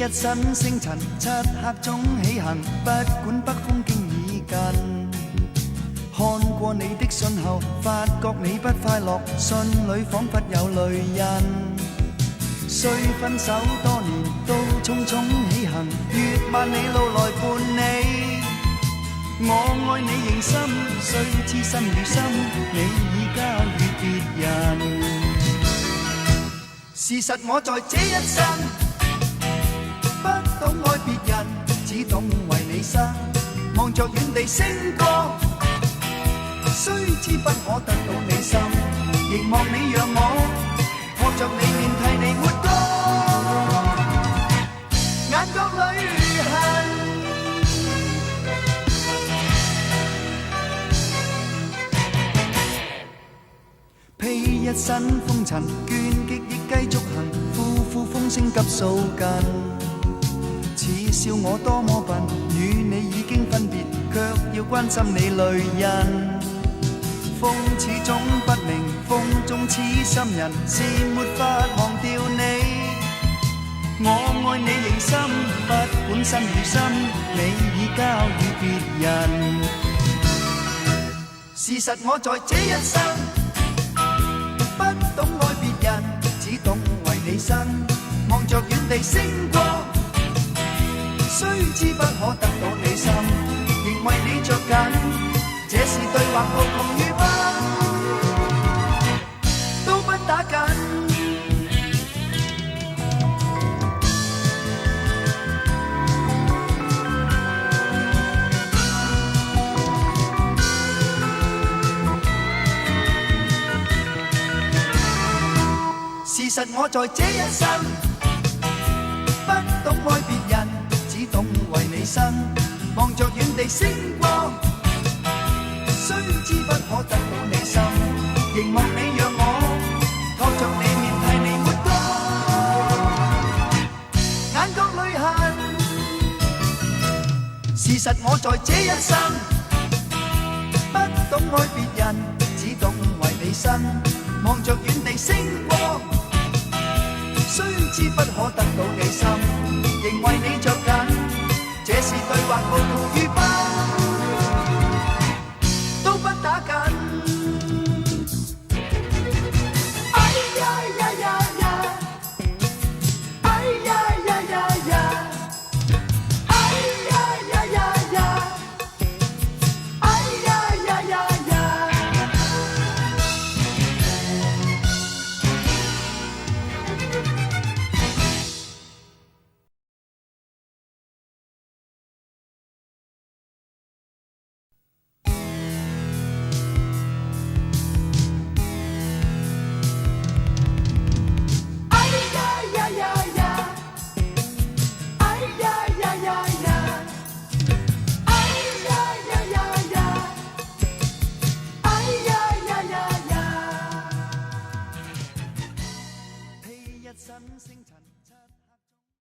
日新星塵，漆黑中起行，不管北風經已近。看過你的信後，發覺你不快樂，信裏彷彿有淚印。雖分手多年，都匆匆起行，越萬里路來伴你。我愛你認心，雖知心與心，你已交予別人。事實我在這一生，不懂愛別人，只懂為你生。望着遠地星光，雖知不可得到你心，凝望你讓我拖着你面替你抹乾眼角裏痕。披一身風塵，倦極亦繼續行，呼呼風聲急掃近。恥笑我多麼笨，與你已經分別，卻要關心你淚印。風始終不明，風中痴心人，是沒法忘掉你。我愛你認心，不管身與心，你已交予別人。事實我在這一生，不懂愛別人，只懂為你生。望着遠地星光，雖知不可得到你心，仍為你着緊。這是對或無窮與不，都不打緊。事實我在這一生，不懂愛別人，只懂為你生。望着遠地星光，雖知不可得到你心，凝望你讓我拖着你面替你抹乾眼角淚痕。事實我在這一生，不懂愛別人，只懂為你生。望着遠地星光，雖知不可得到你心，仍為你着緊。這是對或無圖與